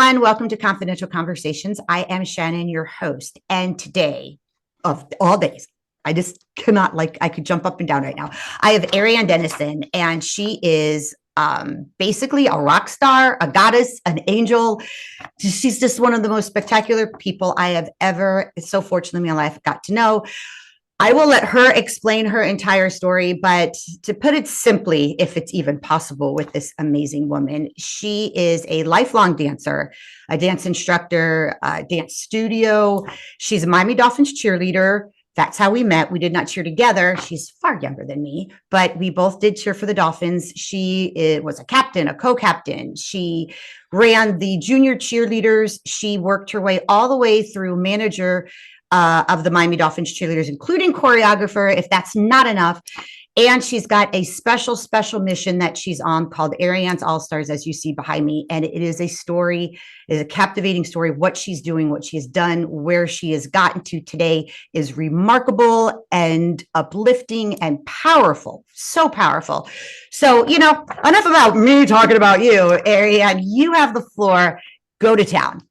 everyone. Welcome to Confidential Conversations. I am Shannon, your host. And today, of all days, I just cannot, I could jump up and down right now. I have Ariann Denison, and she is basically a rock star, a goddess, an angel. She's just one of the most spectacular people I have ever, so fortunately in my life, got to know. I will let her explain her entire story, but to put it simply, if it's even possible with this amazing woman, she is a lifelong dancer, a dance instructor, a dance studio. She's a Miami Dolphins cheerleader. That's how we met. We did not cheer together. She's far younger than me, but we both did cheer for the Dolphins. She was a captain, a co-captain. She ran the junior cheerleaders. She worked her way all the way through manager of the Miami Dolphins cheerleaders, including choreographer, if that's not enough. And she's got a special mission that she's on called Ariann's All-Stars, as you see behind me. And it is a story, it is a captivating story. What she's doing, what she has done, where she has gotten to today is remarkable and uplifting and powerful. So powerful. So, enough about me talking about you, Ariann. You have the floor. Go to town.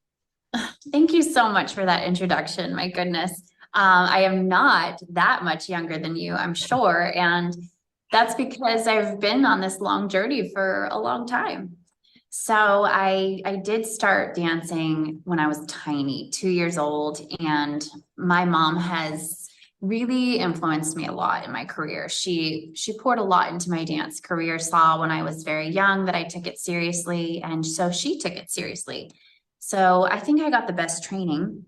Thank you so much for that introduction. My goodness. I am not that much younger than you, I'm sure. And that's because I've been on this long journey for a long time. So I did start dancing when I was tiny, 2 years old. And my mom has really influenced me a lot in my career. She poured a lot into my dance career, saw when I was very young that I took it seriously. And so she took it seriously. So I think I got the best training,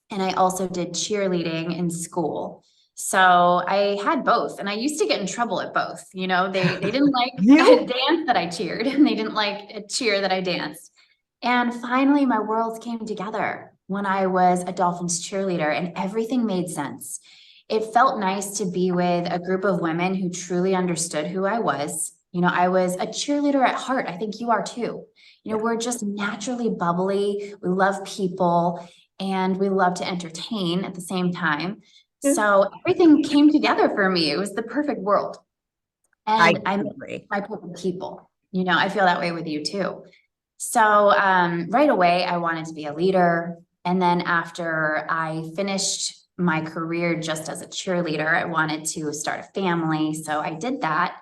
and I also did cheerleading in school. So I had both, and I used to get in trouble at both. They didn't like a dance that I cheered, and they didn't like a cheer that I danced. And finally, my worlds came together when I was a Dolphins cheerleader, and everything made sense. It felt nice to be with a group of women who truly understood who I was. I was a cheerleader at heart. I think you are too. We're just naturally bubbly. We love people and we love to entertain at the same time. So everything came together for me. It was the perfect world. And I met my perfect people. I feel that way with you too. So right away, I wanted to be a leader. And then after I finished my career just as a cheerleader, I wanted to start a family. So I did that.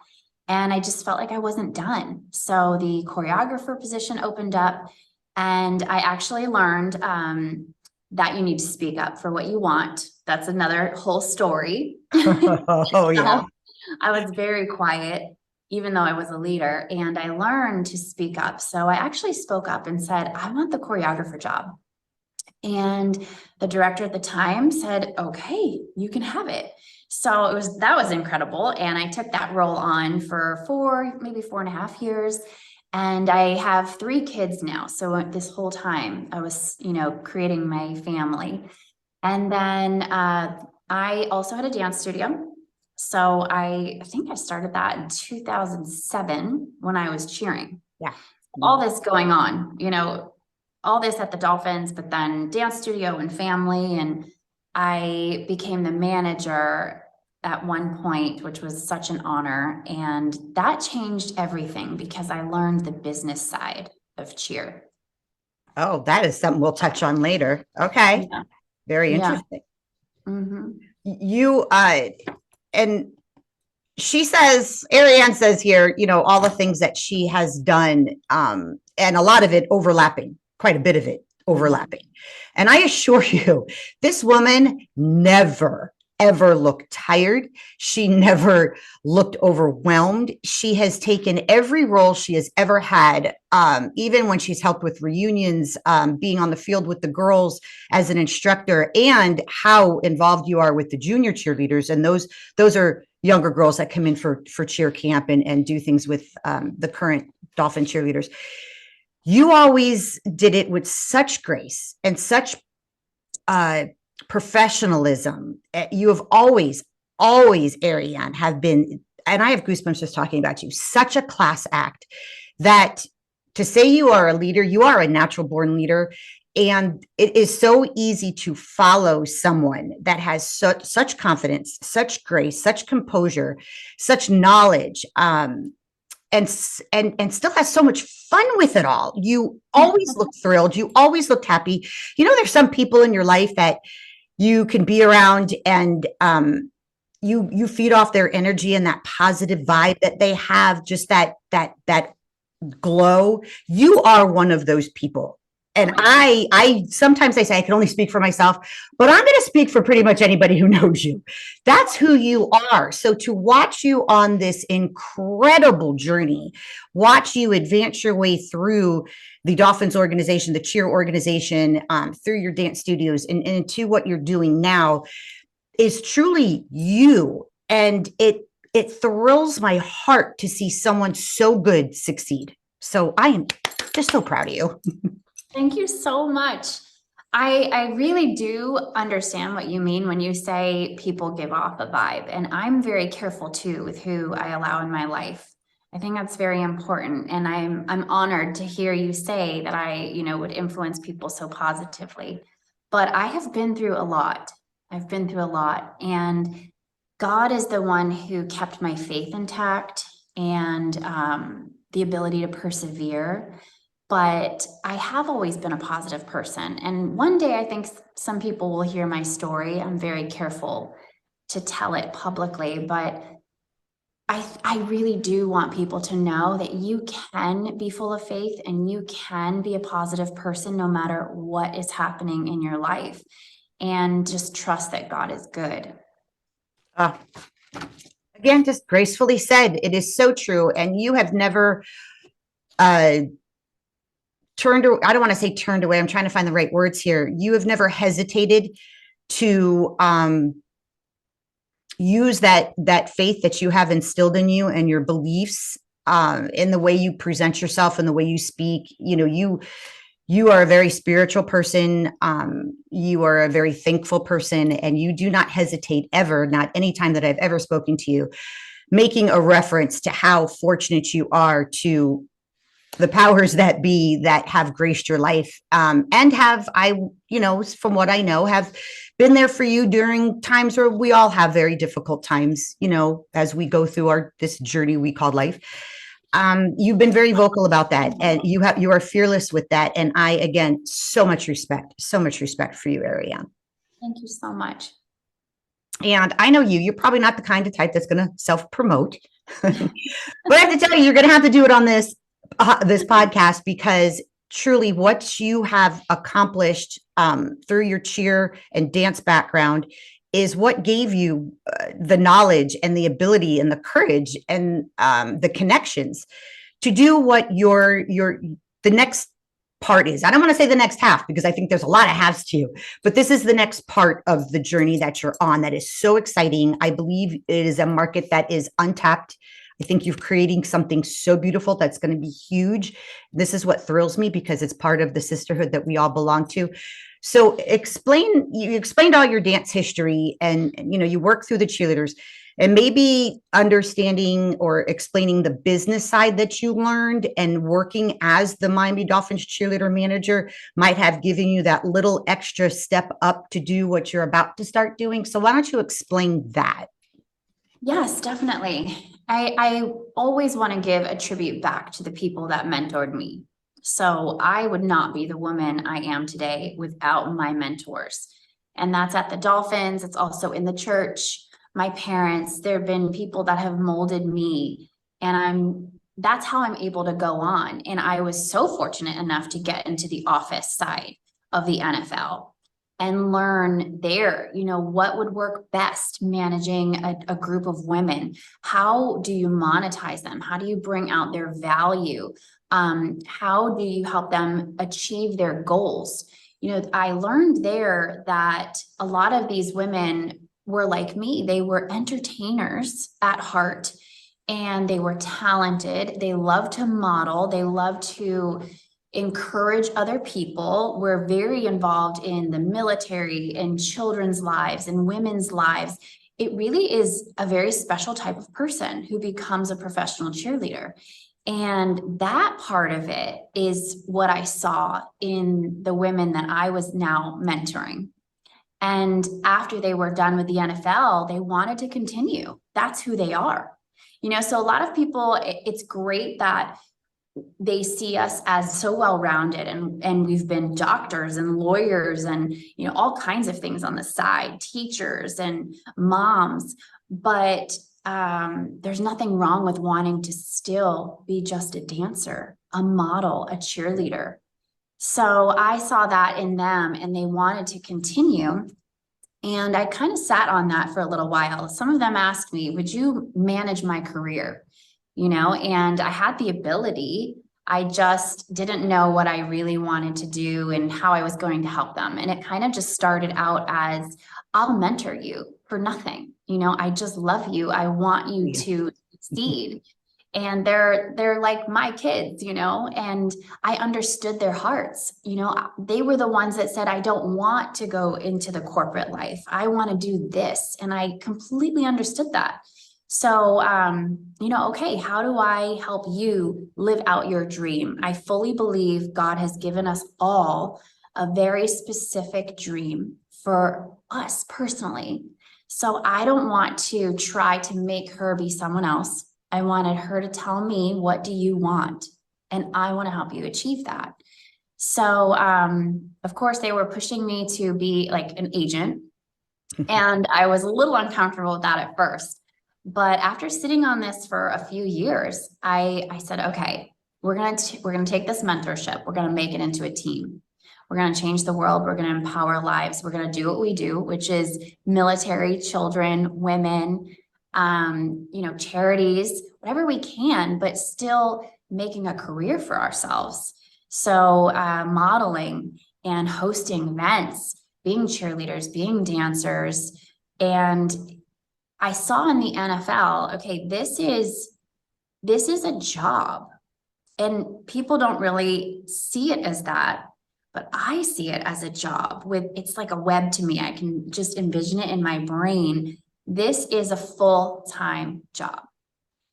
And I just felt like I wasn't done. So the choreographer position opened up, and I actually learned that you need to speak up for what you want. That's another whole story. Oh, yeah. I was very quiet, even though I was a leader, and I learned to speak up. So I actually spoke up and said, I want the choreographer job. And the director at the time said, okay, you can have it. So that was incredible. And I took that role on for maybe 4.5 years. And I have 3 kids now. So this whole time I was, creating my family. And then I also had a dance studio. So I think I started that in 2007 when I was cheering. Yeah. All this going on, all this at the Dolphins, but then dance studio and family. And I became the manager at one point, which was such an honor. And that changed everything because I learned the business side of cheer. Oh, that is something we'll touch on later. Okay. Yeah. Very interesting. Yeah. Mm-hmm. You, and she says, Ariann says here, all the things that she has done, and a lot of it overlapping, quite a bit of it overlapping. And I assure you, this woman never, ever looked tired. She never looked overwhelmed. She has taken every role she has ever had, even when she's helped with reunions, being on the field with the girls as an instructor, and how involved you are with the junior cheerleaders. And those are younger girls that come in for cheer camp and do things with the current Dolphin cheerleaders. You always did it with such grace and such professionalism. You have always, Ariann, have been, and I have goosebumps just talking about you, such a class act that to say you are a leader, you are a natural born leader. And it is so easy to follow someone that has such confidence, such grace, such composure, such knowledge. and still has so much fun with it all. You always look thrilled. You always look happy. There's some people in your life that you can be around, and you feed off their energy and that positive vibe that they have, just that glow. You are one of those people. And I sometimes I say I can only speak for myself, but I'm going to speak for pretty much anybody who knows you. That's who you are. So to watch you on this incredible journey, watch you advance your way through the Dolphins organization, the cheer organization, through your dance studios, and into what you're doing now, is truly you. And it thrills my heart to see someone so good succeed. So I am just so proud of you. Thank you so much. I really do understand what you mean when you say people give off a vibe, and I'm very careful too with who I allow in my life. I think that's very important, and I'm honored to hear you say that I, would influence people so positively. But I have been through a lot. I've been through a lot, and God is the one who kept my faith intact and the ability to persevere. But I have always been a positive person. And one day I think some people will hear my story. I'm very careful to tell it publicly, but I really do want people to know that you can be full of faith and you can be a positive person no matter what is happening in your life. And just trust that God is good. Again, just gracefully said. It is so true. And you have never I don't want to say turned away. I'm trying to find the right words here. You have never hesitated to use that faith that you have instilled in you and your beliefs in the way you present yourself and the way you speak. You are a very spiritual person. You are a very thankful person, and you do not hesitate ever, not any time that I've ever spoken to you, making a reference to how fortunate you are to the powers that be that have graced your life, and have, from what I know, have been there for you during times where we all have very difficult times, as we go through this journey we call life. You've been very vocal about that, and you are fearless with that. And I, again, so much respect for you, Ariann. Thank you so much. And I know you're probably not the kind of type that's going to self-promote, but I have to tell you, you're going to have to do it on this podcast, because truly what you have accomplished through your cheer and dance background is what gave you the knowledge and the ability and the courage and the connections to do what the next part is. I don't want to say the next half, because I think there's a lot of halves to you, but this is the next part of the journey that you're on that is so exciting. I believe it is a market that is untapped. I think you're creating something so beautiful that's going to be huge. This is what thrills me, because it's part of the sisterhood that we all belong to. So you explained all your dance history, and you work through the cheerleaders, and maybe understanding or explaining the business side that you learned, and working as the Miami Dolphins cheerleader manager might have given you that little extra step up to do what you're about to start doing. So why don't you explain that? Yes, definitely. I always want to give a tribute back to the people that mentored me. So I would not be the woman I am today without my mentors. And that's at the Dolphins. It's also in the church, my parents. There have been people that have molded me, and that's how I'm able to go on. And I was so fortunate enough to get into the office side of the NFL and learn there, what would work best managing a group of women. How do you monetize them? How do you bring out their value? How do you help them achieve their goals? I learned there that a lot of these women were like me. They were entertainers at heart, and they were talented. They loved to model. They loved to encourage other people. We're very involved in the military and children's lives and women's lives. It really is a very special type of person who becomes a professional cheerleader. And that part of it is what I saw in the women that I was now mentoring. And after they were done with the NFL, they wanted to continue. That's who they are. So a lot of people, it's great that they see us as so well-rounded, and we've been doctors and lawyers and, all kinds of things on the side, teachers and moms, but there's nothing wrong with wanting to still be just a dancer, a model, a cheerleader. So I saw that in them, and they wanted to continue. And I kind of sat on that for a little while. Some of them asked me, would you manage my career? And I had the ability. I just didn't know what I really wanted to do and how I was going to help them. And it kind of just started out as, I'll mentor you for nothing. I just love you. I want you to succeed. And they're like my kids, and I understood their hearts. They were the ones that said, I don't want to go into the corporate life. I want to do this. And I completely understood that. So, okay, how do I help you live out your dream? I fully believe God has given us all a very specific dream for us personally. So I don't want to try to make her be someone else. I wanted her to tell me, what do you want? And I want to help you achieve that. So, of course, they were pushing me to be like an agent. And I was a little uncomfortable with that at first. But after sitting on this for a few years, I said, okay, we're going to take this mentorship. We're going to make it into a team. We're going to change the world. We're going to empower lives. We're going to do what we do, which is military, children, women, charities, whatever we can, but still making a career for ourselves. So modeling and hosting events, being cheerleaders, being dancers. And I saw in the NFL, okay, this is a job, and people don't really see it as that, but I see it as a job. It's like a web to me. I can just envision it in my brain. This is a full-time job.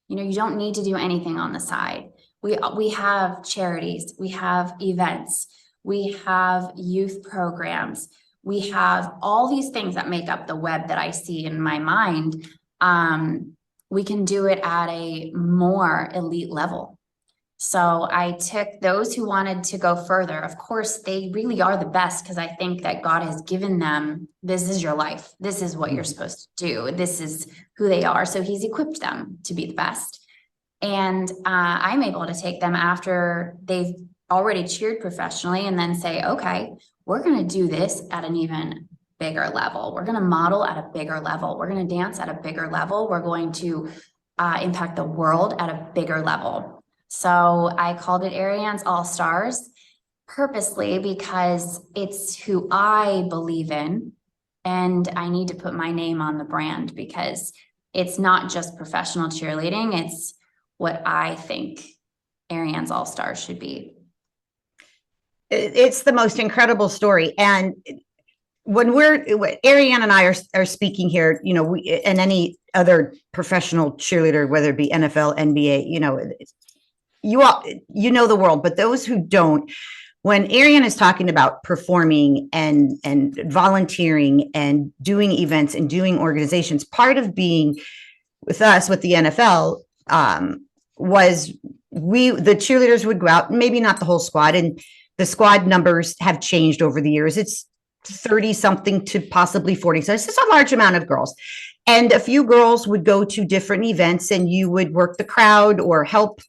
You don't need to do anything on the side. We have charities, we have events, we have youth programs, we have all these things that make up the web that I see in my mind. We can do it at a more elite level. So I took those who wanted to go further. Of course, they really are the best, because I think that God has given them, this is your life. This is what you're supposed to do. This is who they are. So he's equipped them to be the best. And I'm able to take them after they've already cheered professionally and then say, okay, we're going to do this at an even bigger level. We're going to model at a bigger level. We're going to dance at a bigger level. We're going to impact the world at a bigger level. So I called it Ariann's All Stars purposely, because it's who I believe in, and I need to put my name on the brand, because it's not just professional cheerleading. It's what I think Ariann's All Stars should be. It's the most incredible story. And when Ariann and I are speaking here, and any other professional cheerleader, whether it be NFL, NBA, you all, the world, but those who don't, when Ariann is talking about performing and volunteering and doing events and doing organizations, part of being with us with the NFL was the cheerleaders would go out, maybe not the whole squad, and the squad numbers have changed over the years. It's 30 something to possibly 40. So it's just a large amount of girls. And a few girls would go to different events, and you would work the crowd or help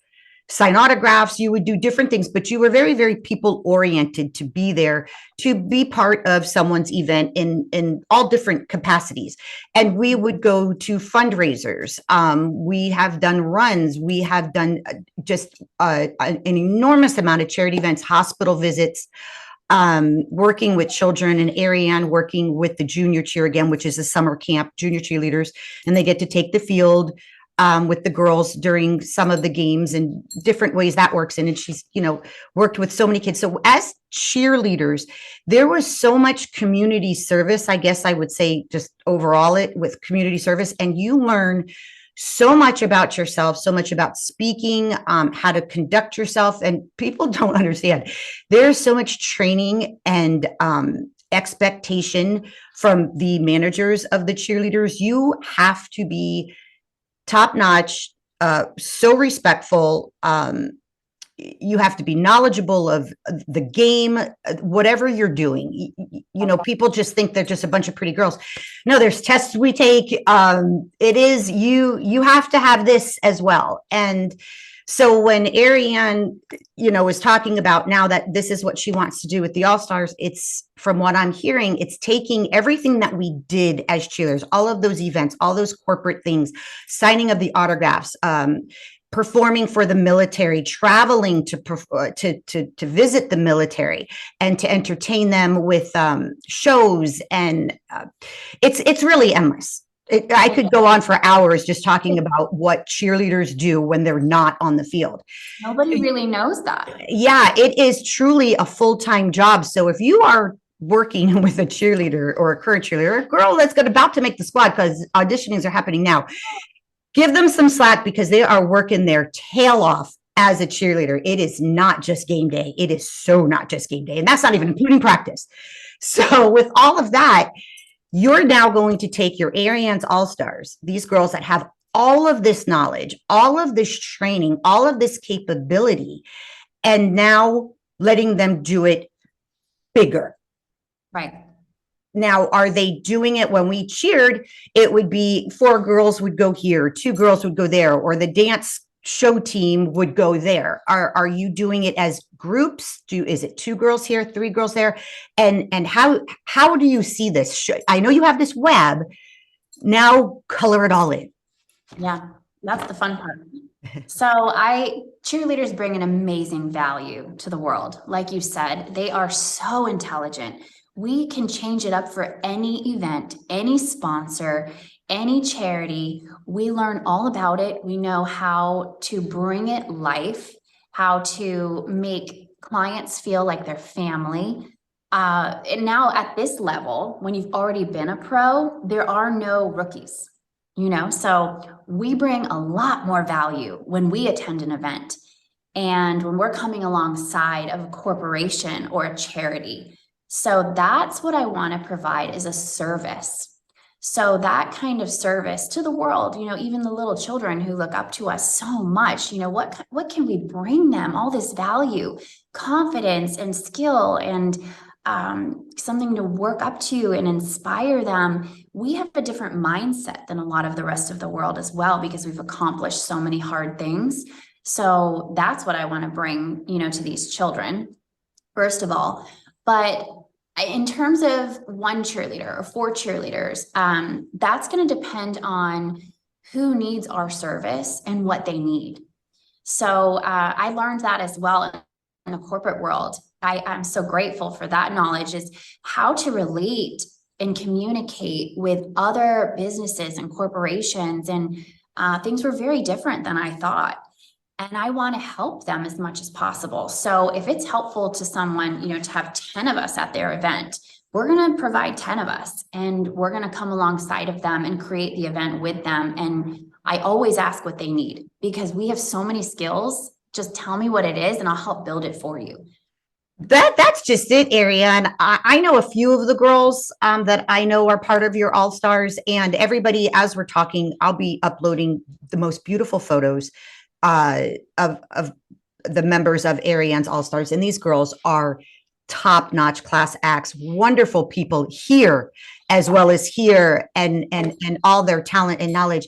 sign autographs. You would do different things, but you were very, very people oriented to be there, to be part of someone's event in all different capacities. And we would go to fundraisers. We have done runs. We have done just an enormous amount of charity events, hospital visits, working with children, and Ariann working with the junior cheer again, which is a summer camp, junior cheerleaders, and they get to take the field with the girls during some of the games and different ways that works. And she's, worked with so many kids. So as cheerleaders, there was so much community service, I guess I would say, just overall it with community service. And you learn so much about yourself, so much about speaking, how to conduct yourself. And people don't understand. There's so much training and expectation from the managers of the cheerleaders. You have to be top notch, so respectful. You have to be knowledgeable of the game, whatever you're doing. You know, people just think they're just a bunch of pretty girls. No, there's tests we take. It is you have to have this as well. And so when Ariann, you know, is talking about now that this is what she wants to do with the All-Stars, it's, from what I'm hearing, it's taking everything that we did as cheerleaders, all of those events, all those corporate things, signing of the autographs, performing for the military, traveling to visit the military and to entertain them with shows, and it's really endless. I could go on for hours just talking about what cheerleaders do when they're not on the field. Nobody really knows that. Yeah, it is truly a full-time job. So if you are working with a cheerleader or a current cheerleader, a girl that's about to make the squad, because auditionings are happening now, give them some slack, because they are working their tail off as a cheerleader. It is not just game day. It is so not just game day. And that's not even including practice. So with all of that, you're now going to take your Ariann's All-Stars, these girls that have all of this knowledge, all of this training, all of this capability, and now letting them do it bigger. Right. Now, are they doing it? When we cheered, it would be 4 girls would go here, 2 girls would go there, or the dance show team would go there. Are you doing it as groups? Is it 2 girls here, 3 girls there? And how do you see this? I know you have this web. Now color it all in. Yeah, that's the fun part. So cheerleaders bring an amazing value to the world. Like you said, they are so intelligent. We can change it up for any event, any sponsor, any charity. We learn all about it. We know how to bring it life, how to make clients feel like they're family. And now at this level, when you've already been a pro, there are no rookies, you know, so we bring a lot more value when we attend an event and when we're coming alongside of a corporation or a charity. So that's what I want to provide, is a service. So that kind of service to the world, you know, even the little children who look up to us so much, you know, what can we bring them? All this value, confidence and skill, and something to work up to and inspire them. We have a different mindset than a lot of the rest of the world as well, because we've accomplished so many hard things. So that's what I want to bring, you know, to these children, first of all. But in terms of 1 cheerleader or 4 cheerleaders, that's going to depend on who needs our service and what they need. So I learned that as well in the corporate world. I'm so grateful for that knowledge, is how to relate and communicate with other businesses and corporations. And things were very different than I thought. And I want to help them as much as possible. So if it's helpful to someone, you know, to have 10 of us at their event, we're going to provide 10 of us, and we're going to come alongside of them and create the event with them. And I always ask what they need, because we have so many skills. Just tell me what it is and I'll help build it for you. That's just it, Ariann. I know a few of the girls that I know are part of your All-Stars, and everybody, as we're talking, I'll be uploading the most beautiful photos of the members of Ariann's All-Stars. And these girls are top-notch class acts, wonderful people here as well as here, and all their talent and knowledge.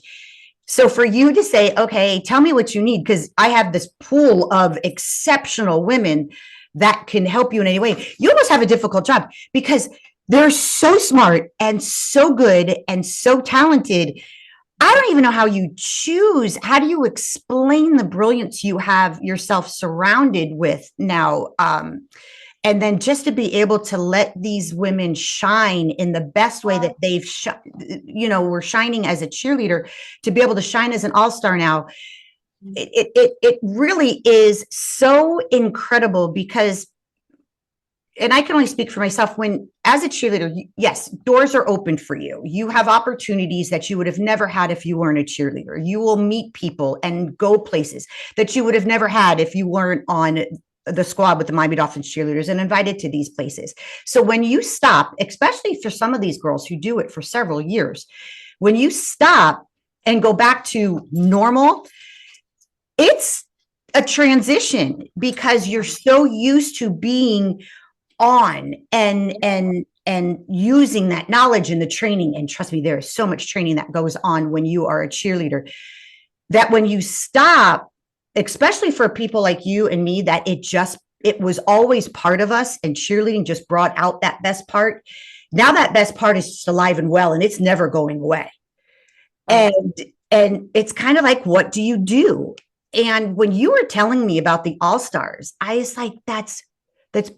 So for you to say, okay, tell me what you need, because I have this pool of exceptional women that can help you in any way. You almost have a difficult job, because they're so smart and so good and so talented. I don't even know how you choose. How do you explain the brilliance you have yourself surrounded with now? And then just to be able to let these women shine in the best way that they've, you know, were shining as a cheerleader, to be able to shine as an all-star now. It really is so incredible, because, and I can only speak for myself, when as a cheerleader, yes, doors are open for you. You have opportunities that you would have never had if you weren't a cheerleader. You will meet people and go places that you would have never had if you weren't on the squad with the Miami Dolphins cheerleaders and invited to these places. So when you stop, especially for some of these girls who do it for several years, when you stop and go back to normal, it's a transition because you're so used to being on and using that knowledge and the training. And trust me, there is so much training that goes on when you are a cheerleader, that when you stop, especially for people like you and me, that it was always part of us, and cheerleading just brought out that best part. Now that best part is just alive and well, and it's never going away. And it's kind of like, what do you do? And when you were telling me about the All-Stars, I was like, that's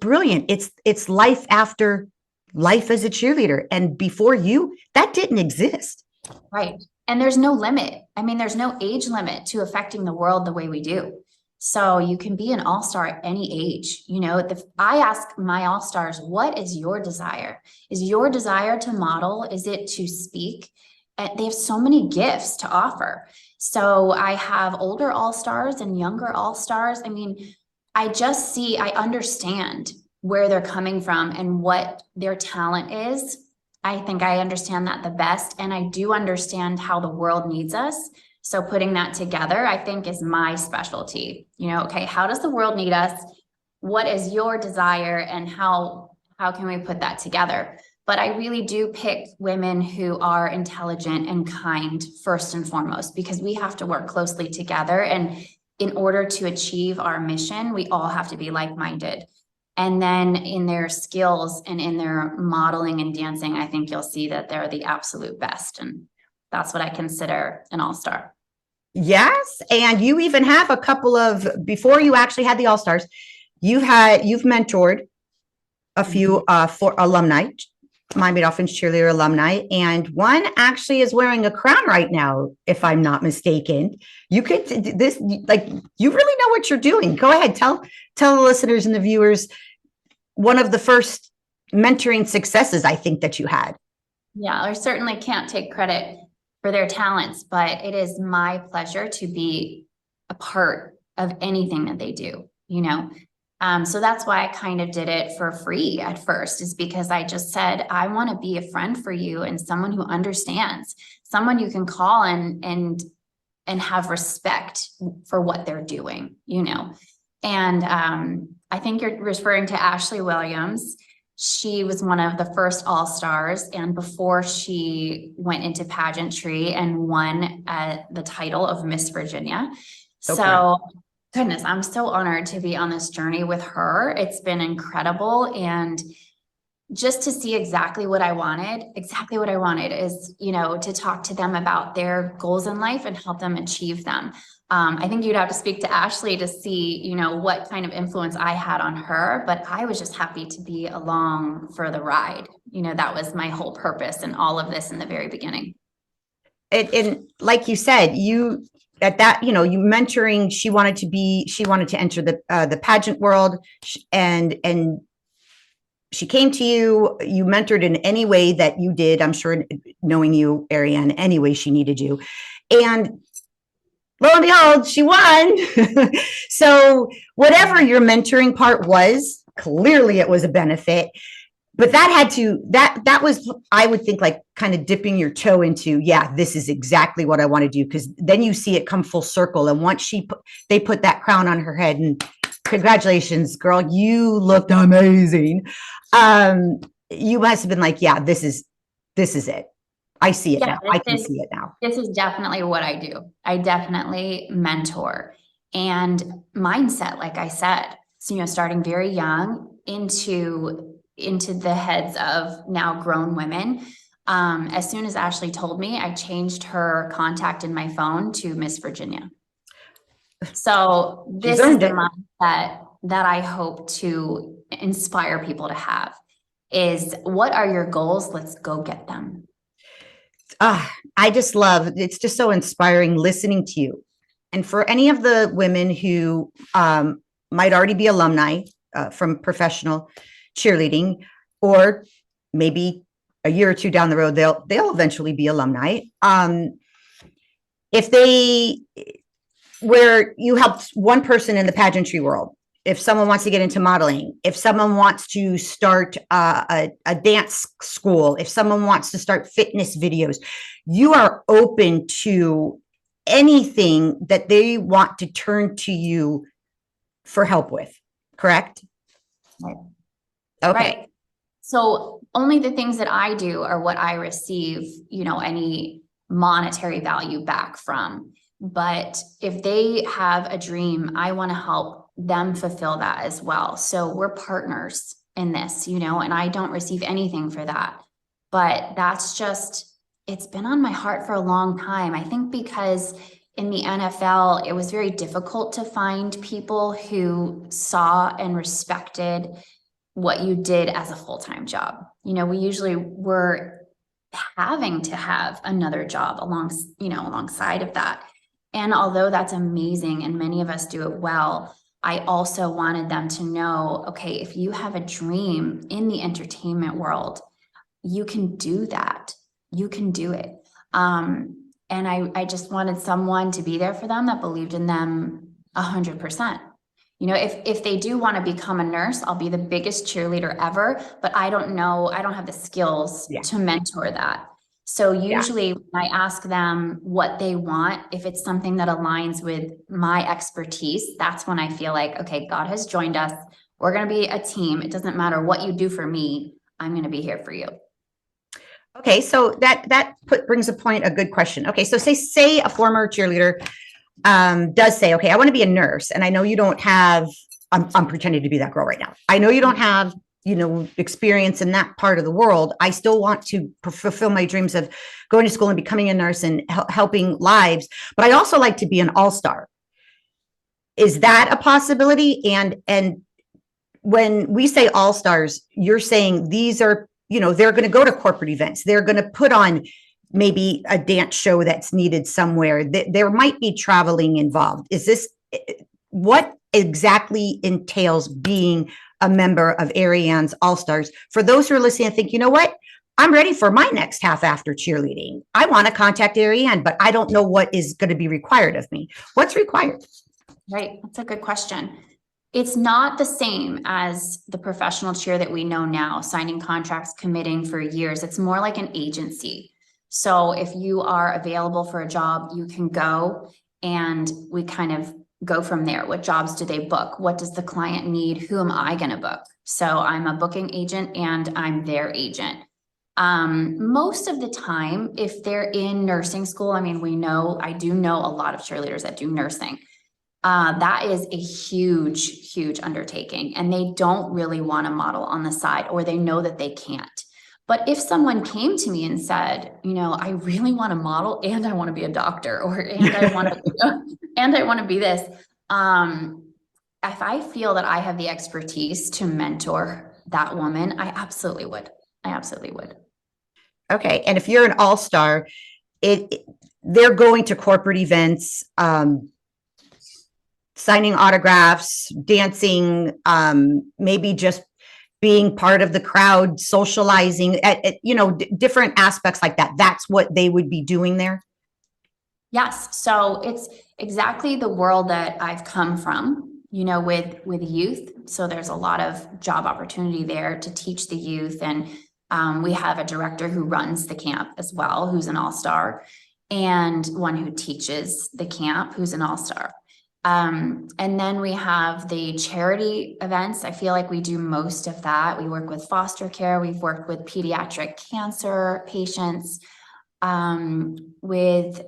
brilliant. It's life after life as a cheerleader. And before you, that didn't exist. Right. And there's no limit. I mean, there's no age limit to affecting the world the way we do. So you can be an all-star at any age. You know, I ask my all-stars, what is your desire? Is your desire to model? Is it to speak? And they have so many gifts to offer. So I have older all-stars and younger all-stars. I mean, I understand where they're coming from and what their talent is. I think I understand that the best. And I do understand how the world needs us. So putting that together, I think, is my specialty. You know, okay, how does the world need us? What is your desire, and how can we put that together? But I really do pick women who are intelligent and kind first and foremost, because we have to work closely together. And in order to achieve our mission, we all have to be like-minded. And then in their skills and in their modeling and dancing, I think you'll see that they're the absolute best. And that's what I consider an all-star. Yes. And you even have a couple of, before you actually had the All-Stars, you've mentored a few for alumni, Miami Dolphins cheerleader alumni, and one actually is wearing a crown right now, if I'm not mistaken. You could this like you really know what you're doing. Go ahead, tell the listeners and the viewers one of the first mentoring successes I think that you had. Yeah, I certainly can't take credit for their talents, but it is my pleasure to be a part of anything that they do, you know. So that's why I kind of did it for free at first, is because I just said, I want to be a friend for you and someone who understands, someone you can call and have respect for what they're doing, you know. And I think you're referring to Ashley Williams. She was one of the first all-stars, and before she went into pageantry and won the title of Miss Virginia. Okay. So goodness, I'm so honored to be on this journey with her. It's been incredible. And just to see exactly what I wanted is, you know, to talk to them about their goals in life and help them achieve them. I think you'd have to speak to Ashley to see, you know, what kind of influence I had on her, but I was just happy to be along for the ride. You know, that was my whole purpose in all of this in the very beginning. And like you said, you at that, you know, you mentoring, she wanted to enter the pageant world, and she came to you, you mentored in any way that you did. I'm sure, knowing you, Ariann, any way she needed you. And lo and behold, she won. So whatever your mentoring part was, clearly it was a benefit. But that was, I would think, like kind of dipping your toe into, yeah, this is exactly what I want to do. Because then you see it come full circle. And once they put that crown on her head, and congratulations, girl, you looked amazing. You must have been like, yeah, this is it. I see it now. I can see it now. This is definitely what I do. I definitely mentor, and mindset, like I said, so, you know, starting very young into the heads of now grown women. As soon as Ashley told me, I changed her contact in my phone to Miss Virginia. So this is the mindset that I hope to inspire people to have, is what are your goals? Let's go get them. I just love, it's just so inspiring listening to you. And for any of the women who might already be alumni from professional cheerleading, or maybe a year or two down the road, they'll eventually be alumni. Where you helped one person in the pageantry world, if someone wants to get into modeling, if someone wants to start a dance school, if someone wants to start fitness videos, you are open to anything that they want to turn to you for help with, correct? Right. Okay. Right. So only the things that I do are what I receive, any monetary value back from. But if they have a dream, I want to help them fulfill that as well. So we're partners in this, and I don't receive anything for that. But that's just, it's been on my heart for a long time. I think because in the NFL, it was very difficult to find people who saw and respected what you did as a full-time job. We usually were having to have another job alongside of that. And although that's amazing and many of us do it well, I also wanted them to know, okay, if you have a dream in the entertainment world, you can do that. You can do it. And I just wanted someone to be there for them that believed in them 100%. If they do want to become a nurse, I'll be the biggest cheerleader ever, but I don't know, I don't have the skills to mentor that. So usually when I ask them what they want, if it's something that aligns with my expertise, that's when I feel like, okay, God has joined us. We're going to be a team. It doesn't matter what you do for me. I'm going to be here for you. Okay, so that brings a good question. Okay, so say a former cheerleader does say, okay, I want to be a nurse, and I know you don't have. I'm pretending to be that girl right now. I know you don't have experience in that part of the world. I still want to fulfill my dreams of going to school and becoming a nurse and helping lives, but I also like to be an all-star. Is that a possibility? And when we say all-stars, you're saying these are, they're going to go to corporate events. They're going to put on maybe a dance show that's needed somewhere. There might be traveling involved. What exactly entails being a member of Ariann's All-Stars? For those who are listening and think, you know what? I'm ready for my next half after cheerleading. I want to contact Ariann, but I don't know what is going to be required of me. What's required? Right. That's a good question. It's not the same as the professional cheer that we know now, signing contracts, committing for years. It's more like an agency. So if you are available for a job, you can go and we kind of go from there. What jobs do they book? What does the client need? Who am I going to book? So I'm a booking agent and I'm their agent. Most of the time, if they're in nursing school, I do know a lot of cheerleaders that do nursing. That is a huge, huge undertaking, and they don't really want to model on the side, or they know that they can't. But if someone came to me and said, I really want to model and I want to be a doctor, and I want to be this, if I feel that I have the expertise to mentor that woman, I absolutely would. Okay. And if you're an all-star, they're going to corporate events, signing autographs, dancing, maybe just being part of the crowd, socializing, different aspects like that. That's what they would be doing there. Yes. So it's exactly the world that I've come from, with youth. So there's a lot of job opportunity there to teach the youth. And we have a director who runs the camp as well, who's an all-star, and one who teaches the camp, who's an all-star. And then we have the charity events. I feel like we do most of that. We work with foster care. We've worked with pediatric cancer patients, with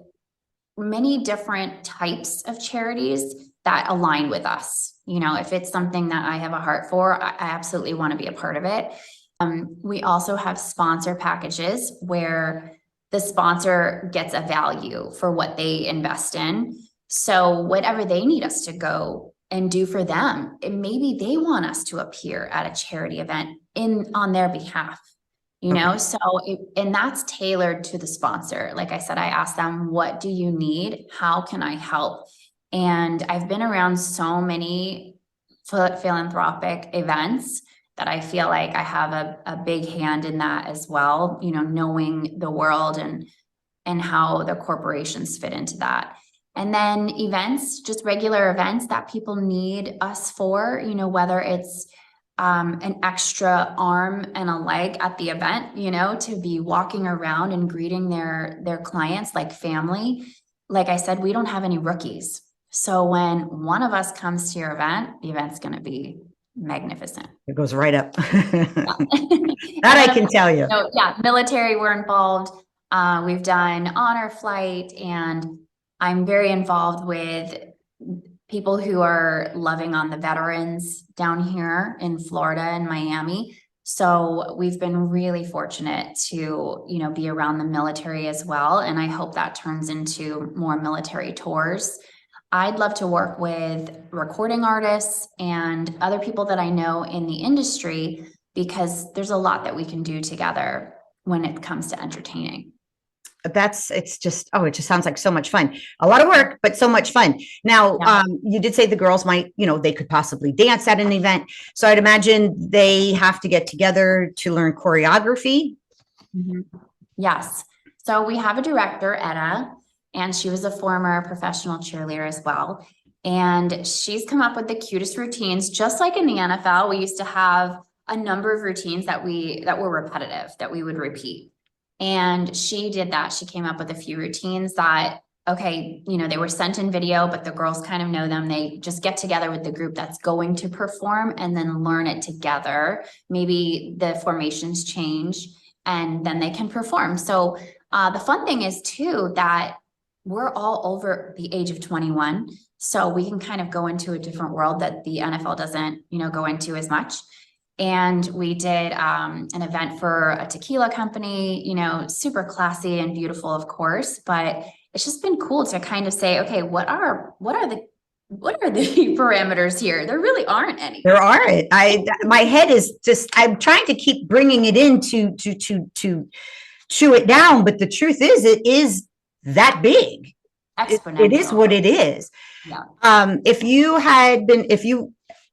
many different types of charities that align with us. If it's something that I have a heart for, I absolutely want to be a part of it. We also have sponsor packages where the sponsor gets a value for what they invest in. So whatever they need us to go and do for them, maybe they want us to appear at a charity event on their behalf, so and that's tailored to the sponsor. Like I said, I asked them, what do you need? How can I help? And I've been around so many philanthropic events that I feel like I have a big hand in that as well, knowing the world and how the corporations fit into that. And then events, just regular events that people need us for, whether it's an extra arm and a leg at the event, to be walking around and greeting their clients like family. like I said, we don't have any rookies. So when one of us comes to your event, the event's going to be magnificent. It goes right up. That I can tell you. Yeah, military, we're involved. We've done honor flight, and I'm very involved with people who are loving on the veterans down here in Florida and Miami. So we've been really fortunate to, be around the military as well. And I hope that turns into more military tours. I'd love to work with recording artists and other people that I know in the industry, because there's a lot that we can do together when it comes to entertaining. It just sounds like so much fun. A lot of work, but so much fun. Now, Yeah. You did say the girls might, they could possibly dance at an event. So I'd imagine they have to get together to learn choreography. Mm-hmm. Yes. So we have a director, Etta, and she was a former professional cheerleader as well. And she's come up with the cutest routines. Just like in the NFL, we used to have a number of routines that were repetitive, that we would repeat. And she did that. She came up with a few routines that, okay, they were sent in video, but the girls kind of know them. They just get together with the group that's going to perform and then learn it together. Maybe the formations change and then they can perform. So the fun thing is too, that we're all over the age of 21. So we can kind of go into a different world that the NFL doesn't, go into as much. And we did an event for a tequila company, super classy and beautiful, of course, but it's just been cool to kind of say, okay, what are the parameters here? There really aren't any. There aren't. My head is just, I'm trying to keep bringing it in to chew it down, but the truth is, it is that big. It is what it is. Yeah.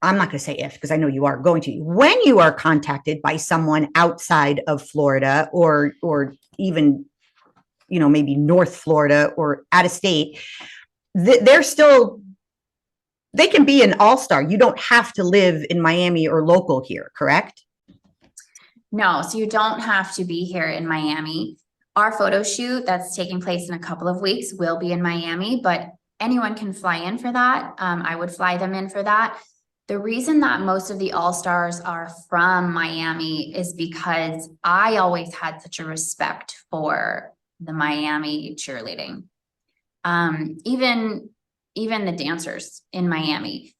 I'm not going to say if, because I know you are going to, when you are contacted by someone outside of Florida or even, maybe North Florida or out of state, they can be an all-star. You don't have to live in Miami or local here, correct? No, so you don't have to be here in Miami. Our photo shoot that's taking place in a couple of weeks will be in Miami, but anyone can fly in for that. I would fly them in for that. The reason that most of the all-stars are from Miami is because I always had such a respect for the Miami cheerleading. Even the dancers in Miami,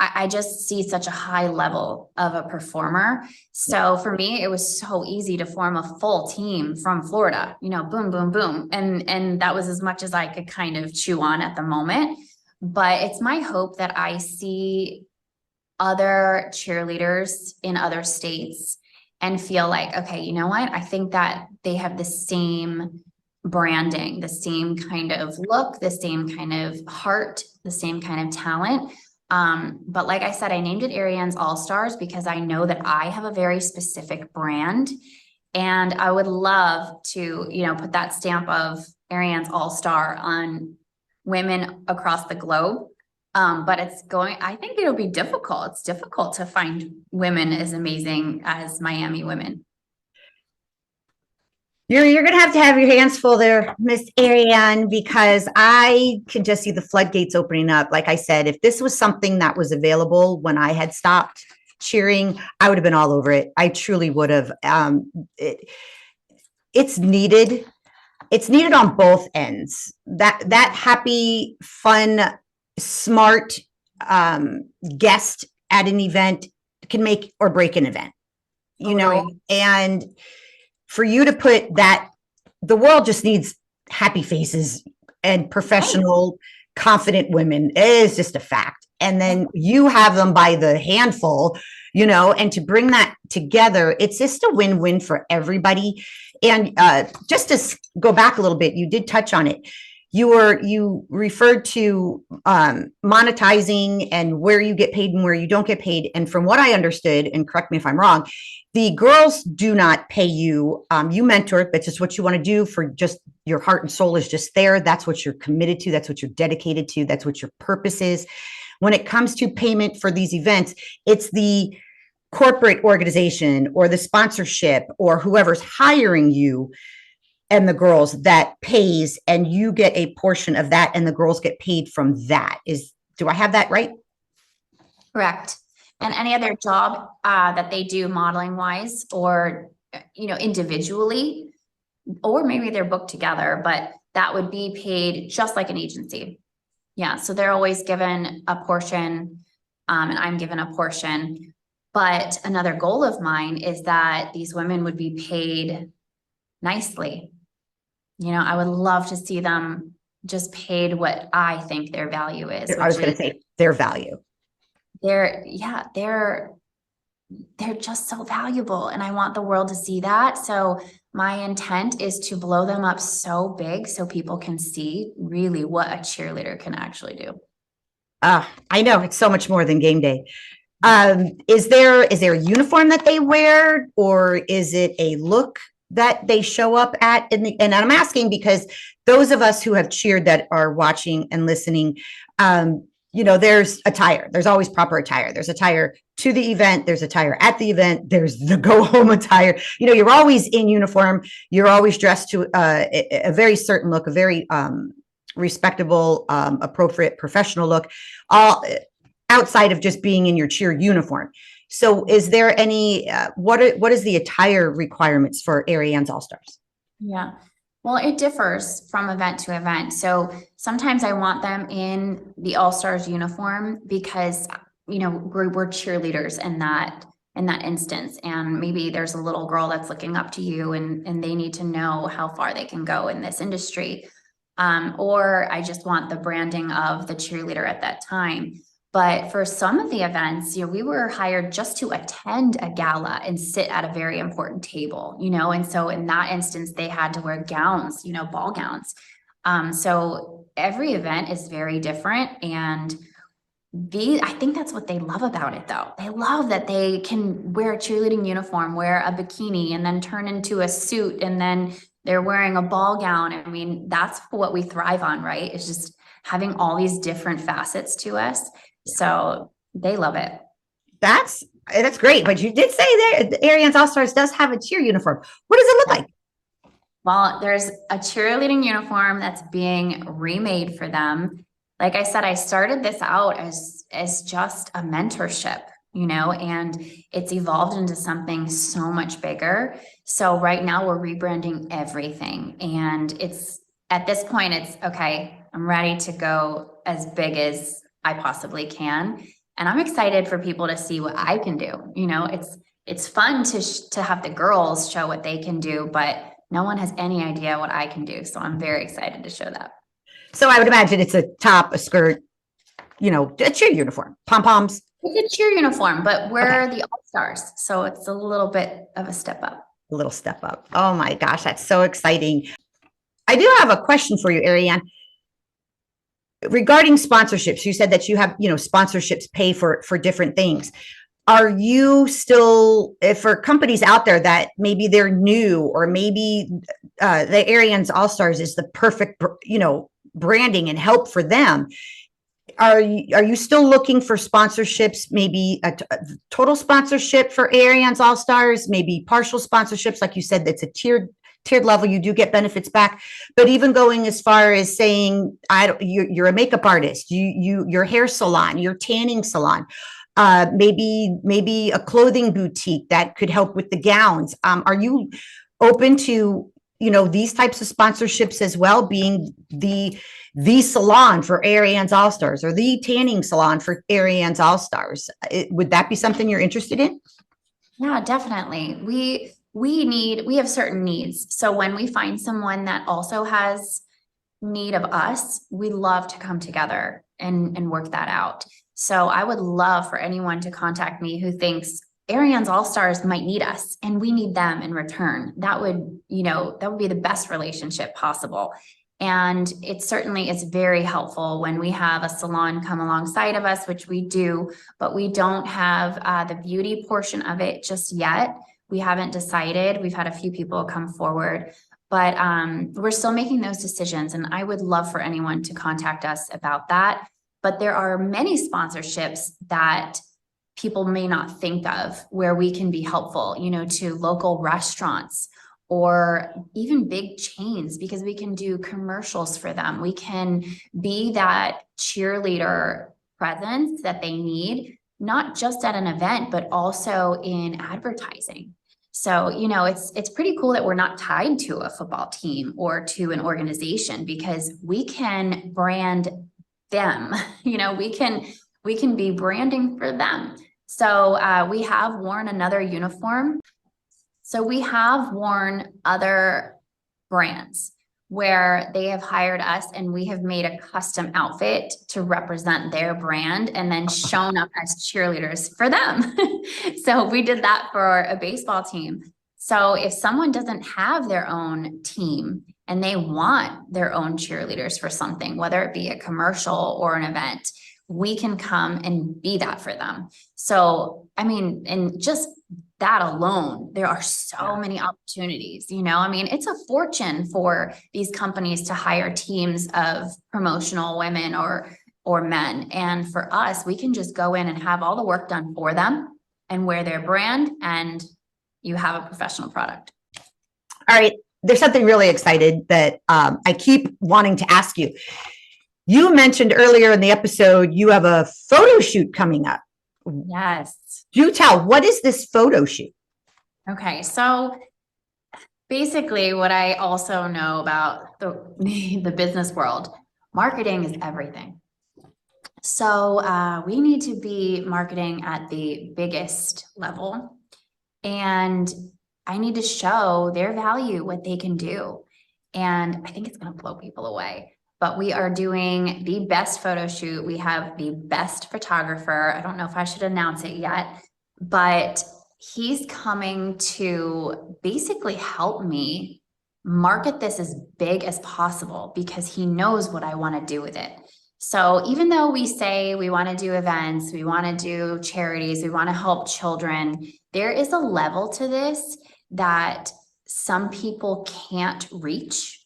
I just see such a high level of a performer. So for me, it was so easy to form a full team from Florida, boom, boom, boom. And that was as much as I could kind of chew on at the moment. But it's my hope that I see other cheerleaders in other states and feel like, okay, you know what? I think that they have the same branding, the same kind of look, the same kind of heart, the same kind of talent. But like I said, I named it Ariann's All-Stars because I know that I have a very specific brand, and I would love to, put that stamp of Ariann's All-Star on women across the globe. But I think it'll be difficult. It's difficult to find women as amazing as Miami women. You're going to have your hands full there, Miss Ariann, because I can just see the floodgates opening up. Like I said, if this was something that was available when I had stopped cheering, I would have been all over it. I truly would have. It's needed. It's needed on both ends. That happy, fun, smart guest at an event can make or break an event, and for you to put that, the world just needs happy faces and professional, confident women. It is just a fact. And then you have them by the handful, and to bring that together, it's just a win-win for everybody. And just to go back a little bit, you did touch on it. You referred to monetizing and where you get paid and where you don't get paid. And from what I understood, and correct me if I'm wrong, the girls do not pay you. You mentor, but just what you want to do for just your heart and soul is just there. That's what you're committed to. That's what you're dedicated to. That's what your purpose is. When it comes to payment for these events, it's the corporate organization or the sponsorship or whoever's hiring you. and the girls that pays, and you get a portion of that and the girls get paid from that. Do I have that right? Correct. And any other job that they do modeling wise or, individually, or maybe they're booked together, but that would be paid just like an agency. Yeah. So they're always given a portion, and I'm given a portion. But another goal of mine is that these women would be paid nicely. I would love to see them just paid what I think their value is. I was going to say their value. They're just so valuable, and I want the world to see that. So my intent is to blow them up so big so people can see really what a cheerleader can actually do. I know it's so much more than game day. Is there a uniform that they wear, or is it a look that they show up at? And I'm asking because those of us who have cheered that are watching and listening, there's attire. There's always proper attire. There's attire to the event. There's attire at the event. There's the go home attire. You're always in uniform. You're always dressed to a very certain look, a very respectable, appropriate, professional look, all outside of just being in your cheer uniform. So is there any, what is the attire requirements for Ariann's All-Stars? Yeah. Well, it differs from event to event. So sometimes I want them in the All-Stars uniform because, we're cheerleaders in that instance. And maybe there's a little girl that's looking up to you and they need to know how far they can go in this industry. Or I just want the branding of the cheerleader at that time. But for some of the events, we were hired just to attend a gala and sit at a very important table, and so in that instance, they had to wear gowns, ball gowns. So every event is very different. And I think that's what they love about it, though. They love that they can wear a cheerleading uniform, wear a bikini, and then turn into a suit, and then they're wearing a ball gown. I mean, that's what we thrive on, right? It's just having all these different facets to us. So they love it. That's great. But you did say that Ariann's All-Stars does have a cheer uniform. What does it look like? Well, there's a cheerleading uniform that's being remade for them. Like I said, I started this out as just a mentorship, and it's evolved into something so much bigger. So right now we're rebranding everything. And at this point, it's okay, I'm ready to go as big as I possibly can. And I'm excited for people to see what I can do. It's fun to have the girls show what they can do, but no one has any idea what I can do. So I'm very excited to show that. So I would imagine it's a top, a skirt, a cheer uniform, pom-poms. It's a cheer uniform, but we're the All-Stars. So it's a little bit of a step up. A little step up. Oh my gosh, that's so exciting. I do have a question for you, Ariann. Regarding sponsorships, you said that you have, sponsorships pay for different things. Are you still, for companies out there that maybe they're new, or maybe the Ariann's All-Stars is the perfect, branding and help for them? Are you still looking for sponsorships, maybe a total sponsorship for Ariann's All-Stars, maybe partial sponsorships? Like you said, that's a tiered level, you do get benefits back, but even going as far as saying, you're a makeup artist, your hair salon, your tanning salon, maybe a clothing boutique that could help with the gowns. Are you open to, these types of sponsorships as well, being the salon for Ariann's All-Stars, or the tanning salon for Ariann's All-Stars? Would that be something you're interested in? Yeah, definitely. We have certain needs. So when we find someone that also has need of us, we love to come together and work that out. So I would love for anyone to contact me who thinks Ariann's All-Stars might need us and we need them in return. That would be the best relationship possible. And it certainly is very helpful when we have a salon come alongside of us, which we do, but we don't have the beauty portion of it just yet. We haven't decided. We've had a few people come forward, but we're still making those decisions. And I would love for anyone to contact us about that. But there are many sponsorships that people may not think of where we can be helpful, to local restaurants or even big chains, because we can do commercials for them. We can be that cheerleader presence that they need, not just at an event, but also in advertising. So, it's pretty cool that we're not tied to a football team or to an organization, because we can brand them. We can be branding for them. So we have worn another uniform. So we have worn other brands where they have hired us and we have made a custom outfit to represent their brand and then shown up as cheerleaders for them. So we did that for a baseball team. So if someone doesn't have their own team and they want their own cheerleaders for something, whether it be a commercial or an event, we can come and be that for them. So, and just that alone, there are so many opportunities, it's a fortune for these companies to hire teams of promotional women or men. And for us, we can just go in and have all the work done for them and wear their brand, and you have a professional product. All right. There's something really excited that I keep wanting to ask you. You mentioned earlier in the episode, you have a photo shoot coming up. Yes. Do tell, what is this photo shoot? Okay. So basically what I also know about the business world, marketing is everything. So we need to be marketing at the biggest level, and I need to show their value, what they can do. And I think it's going to blow people away. But we are doing the best photo shoot. We have the best photographer. I don't know if I should announce it yet, but he's coming to basically help me market this as big as possible, because he knows what I want to do with it. So even though we say we want to do events, we want to do charities, we want to help children, there is a level to this that some people can't reach.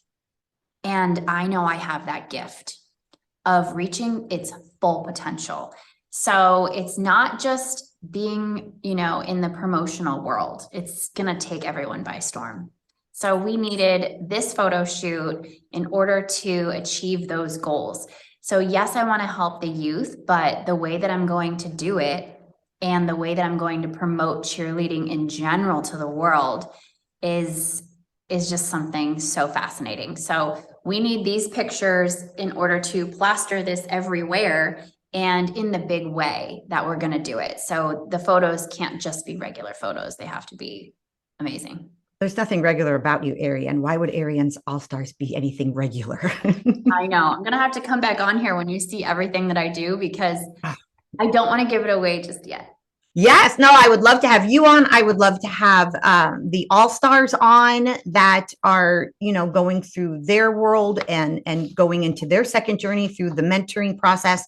And I know I have that gift of reaching its full potential. So it's not just being, in the promotional world. It's going to take everyone by storm. So we needed this photo shoot in order to achieve those goals. So yes, I want to help the youth, but the way that I'm going to do it and the way that I'm going to promote cheerleading in general to the world is just something so fascinating. So we need these pictures in order to plaster this everywhere and in the big way that we're going to do it. So the photos can't just be regular photos. They have to be amazing. There's nothing regular about you, Ariann. Why would Ariann's All-Stars be anything regular? I know. I'm going to have to come back on here when you see everything that I do, because I don't want to give it away just yet. Yes, no, I would love to have you on. I would love to have the All-Stars on that are, going through their world and going into their second journey through the mentoring process,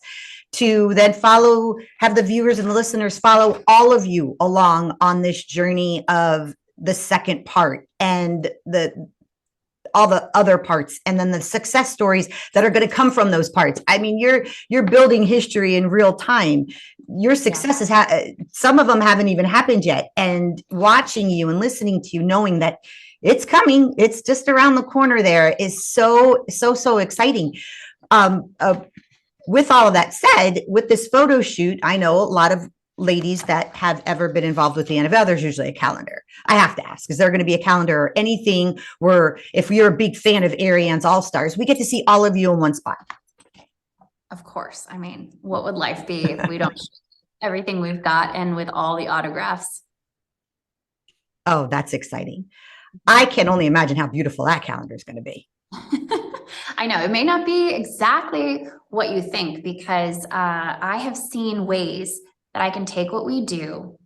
to then have the viewers and the listeners follow all of you along on this journey of the second part and all the other parts, and then the success stories that are going to come from those parts. I mean, you're building history in real time. Your successes, some of them haven't even happened yet. And watching you and listening to you, knowing that it's coming, it's just around the corner there, is so exciting. With all of that said, with this photo shoot, I know a lot of ladies that have ever been involved with the NFL, there's usually a calendar. I have to ask, is there going to be a calendar or anything where, if you're a big fan of Ariann's All-Stars, we get to see all of you in one spot? Of course. I mean, what would life be if we don't everything we've got, and with all the autographs? Oh, that's exciting. I can only imagine how beautiful that calendar is going to be. I know it may not be exactly what you think, because I have seen ways that I can take what we do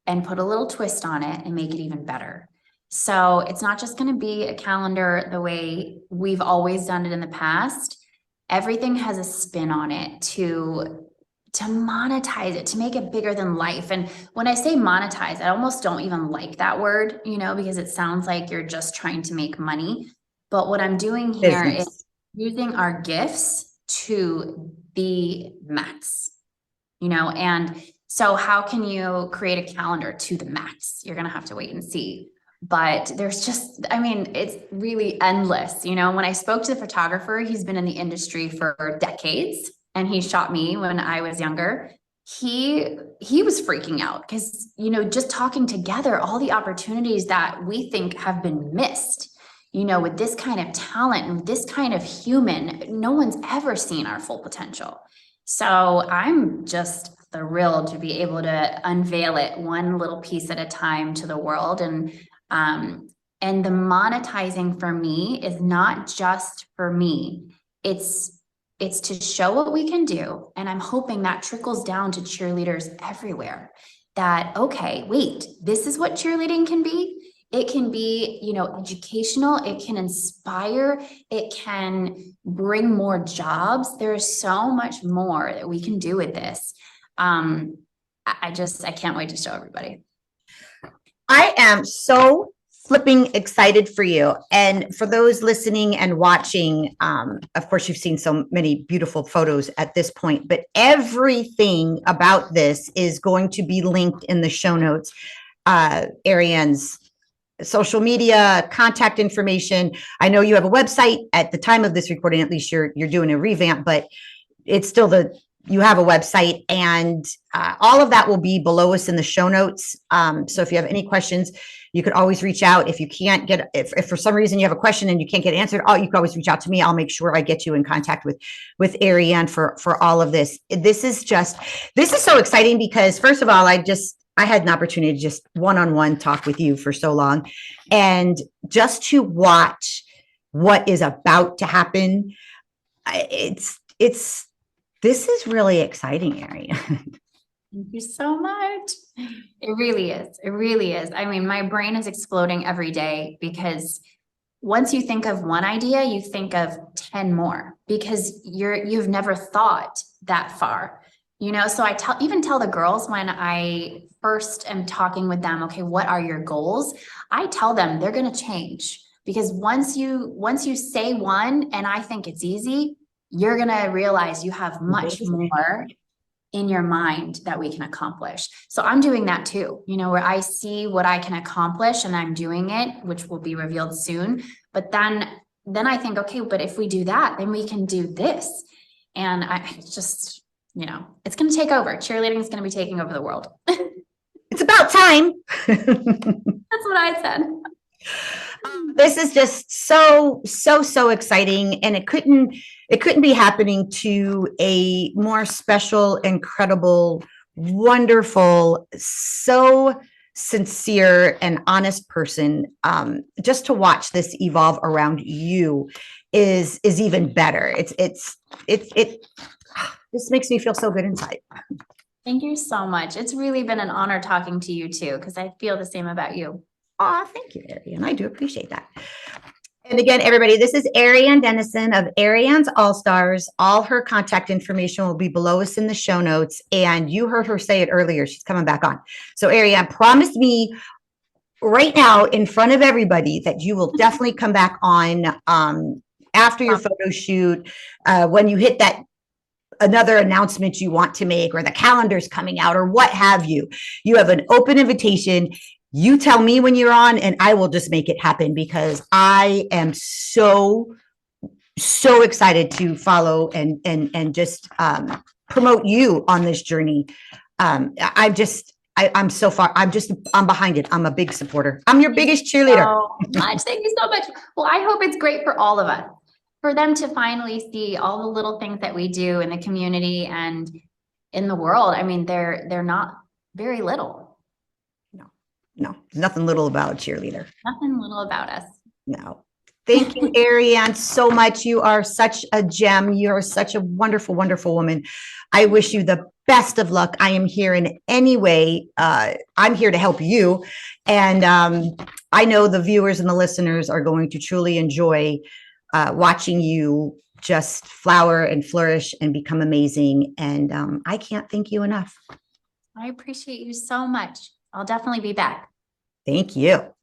and put a little twist on it and make it even better. So it's not just going to be a calendar the way we've always done it in the past. Everything has a spin on it to monetize it, to make it bigger than life. And when I say monetize, I almost don't even like that word, because it sounds like you're just trying to make money. But what I'm doing here is using our gifts to the max, and so how can you create a calendar to the max? You're going to have to wait and see. but there's just, I mean, it's really endless. You know, when I spoke to the photographer, he's been in the industry for decades and he shot me when I was younger. He was freaking out because, you know, just talking together, all the opportunities that we think have been missed, you know, with this kind of talent and this kind of human, no one's ever seen our full potential. So I'm just thrilled to be able to unveil it one little piece at a time to the world. And the monetizing for me is not just for me. It's to show what we can do. And I'm hoping that trickles down to cheerleaders everywhere. That, okay, wait, this is what cheerleading can be. It can be, you know, educational. It can inspire. It can bring more jobs. There's so much more that we can do with this. I can't wait to show everybody. I am so flipping excited for you. And for those listening and watching, of course, you've seen so many beautiful photos at this point, but everything about this is going to be linked in the show notes. Ariann's social media, contact information. I know you have a website at the time of this recording, at least you're doing a revamp, but it's still you have a website, and all of that will be below us in the show notes. So if you have any questions, you could always reach out. If you can't get, if for some reason you have a question and you can't get answered, you can always reach out to me. I'll make sure I get you in contact with Ariann for all of this. This is so exciting because first of all, I had an opportunity to just one-on-one talk with you for so long, and just to watch what is about to happen. This is really exciting, Ariann. Thank you so much. It really is. It really is. I mean, my brain is exploding every day because once you think of one idea, you think of 10 more because you've never thought that far, you know? So I even tell the girls when I first am talking with them, okay, what are your goals? I tell them they're going to change because once you say one and I think it's easy, you're going to realize you have much more in your mind that we can accomplish. So I'm doing that too, you know, where I see what I can accomplish and I'm doing it, which will be revealed soon. But then I think, okay, but if we do that, then we can do this. And it's just, you know, it's going to take over. Cheerleading is going to be taking over the world. It's about time. That's what I said. This is just so exciting, and it couldn't be happening to a more special, incredible, wonderful, so sincere and honest person. Just to watch this evolve around you is even better. This makes me feel so good inside. Thank you so much. It's really been an honor talking to you too, because I feel the same about you. Oh, thank you, Ariann. I do appreciate that. And again, everybody, this is Ariann Denison of Ariann's All Stars. All her contact information will be below us in the show notes. And you heard her say it earlier. She's coming back on. So Ariann, promise me right now in front of everybody that you will definitely come back on after your photo shoot, when you hit that another announcement you want to make, or the calendar's coming out, or what have you. You have an open invitation. You tell me when you're on and I will just make it happen, because I am so excited to follow and just promote you on this journey. I'm so far. I'm behind it. I'm a big supporter. I'm your biggest cheerleader. So much. Thank you so much. Well, I hope it's great for all of us, for them to finally see all the little things that we do in the community and in the world. I mean, they're not very little. No, nothing little about a cheerleader. Nothing little about us. No. Thank you, Ariann, so much. You are such a gem. You are such a wonderful, wonderful woman. I wish you the best of luck. I am here in any way. I'm here to help you. And I know the viewers and the listeners are going to truly enjoy watching you just flower and flourish and become amazing. And I can't thank you enough. I appreciate you so much. I'll definitely be back. Thank you.